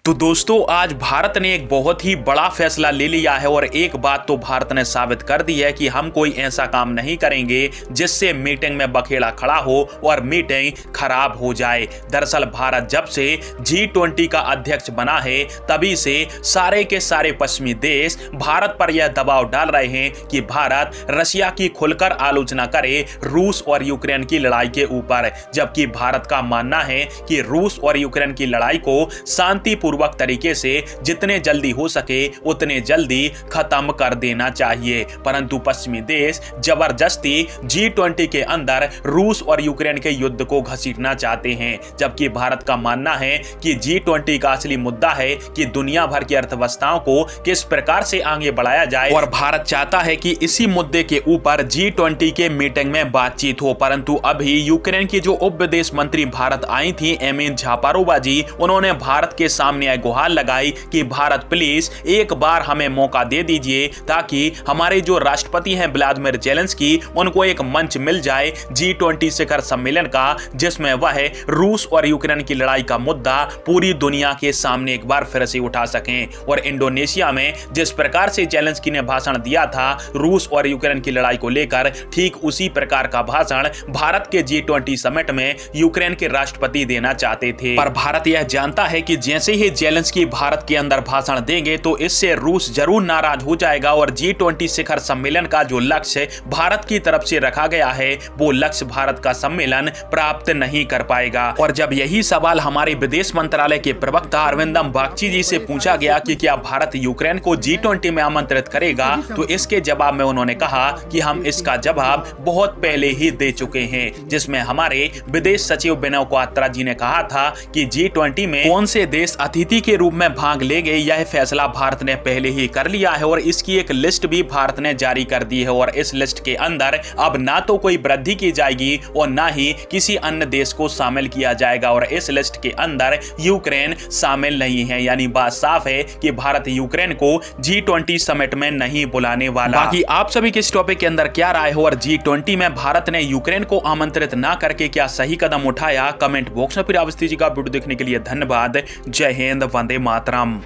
तो दोस्तों आज भारत ने एक बहुत ही बड़ा फैसला ले लिया है और एक बात तो भारत ने साबित कर दी है कि हम कोई ऐसा काम नहीं करेंगे जिससे मीटिंग में बखेड़ा खड़ा हो और मीटिंग खराब हो जाए। दरअसल भारत जब से G20 का अध्यक्ष बना है तभी से सारे के सारे पश्चिमी देश भारत पर यह दबाव डाल रहे हैं कि भारत रशिया की खुलकर आलोचना करे रूस और यूक्रेन की लड़ाई के ऊपर, जबकि भारत का मानना है कि रूस और यूक्रेन की लड़ाई को शांतिपूर्वक तरीके से जितने जल्दी हो सके उतने जल्दी खत्म कर देना चाहिए। परंतु पश्चिमी देश जबरदस्ती G20 के अंदर रूस और यूक्रेन के युद्ध को घसीटना चाहते हैं, जबकि भारत का मानना है कि G20 का असली मुद्दा है कि दुनिया भर की अर्थव्यवस्थाओं को किस प्रकार से आगे बढ़ाया जाए और भारत चाहता है कि इसी मुद्दे के ऊपर G20 के मीटिंग में बातचीत हो। परंतु अभी यूक्रेन की जो उप विदेश मंत्री भारत आई थी एमिन झापारोवा जी, उन्होंने भारत के सामने गुहार लगाई कि भारत प्लीज एक बार हमें मौका दे दीजिए ताकि हमारे जो राष्ट्रपति हैं व्लादिमीर जेलेंस्की, उनको एक मंच मिल जाए G20 शिखर सम्मेलन का, जिसमें वह रूस और यूक्रेन की लड़ाई का मुद्दा पूरी दुनिया के सामने एक बार फिर से उठा सकें। और इंडोनेशिया में जिस प्रकार से जेलेंस्की ने भाषण दिया था रूस और यूक्रेन की लड़ाई को लेकर, ठीक उसी प्रकार का भाषण भारत के G20 समिट में यूक्रेन के राष्ट्रपति देना चाहते थे। पर भारत यह जानता है कि जैसे ही जेलेंस्की भारत के अंदर भाषण देंगे तो इससे रूस जरूर नाराज हो जाएगा और G20 शिखर सम्मेलन का जो लक्ष्य भारत की तरफ से रखा गया है वो लक्ष्य भारत का सम्मेलन प्राप्त नहीं कर पाएगा। और जब यही सवाल हमारे विदेश मंत्रालय के प्रवक्ता अरविंदम बागची जी से पूछा गया कि क्या भारत यूक्रेन को G20 में आमंत्रित करेगा, तो इसके जवाब में उन्होंने कहा कि हम इसका जवाब बहुत पहले ही दे चुके हैं, जिसमें हमारे विदेश सचिव विनय क्वात्रा जी ने कहा था कि G20 में कौन से देश अतिथि के रूप में भाग लेंगे यह फैसला भारत ने पहले ही कर लिया है और इसकी एक लिस्ट भी भारत ने जारी कर दी है। और इस लिस्ट के अंदर अब ना तो कोई वृद्धि की जाएगी और ना ही किसी अन्य देश को शामिल किया जाएगा और इस लिस्ट के अंदर यूक्रेन शामिल नहीं है। यानी बात साफ है कि भारत यूक्रेन को G20 समिट में नहीं बुलाने वाला। बाकी आप सभी किस टॉपिक के अंदर क्या राय हो और G20 में भारत ने यूक्रेन को आमंत्रित ना करके क्या सही कदम उठाया, कमेंट बॉक्स में फिर आप दीजिएगा। वीडियो देखने के लिए धन्यवाद। जय हिंद, वंदे मातरम।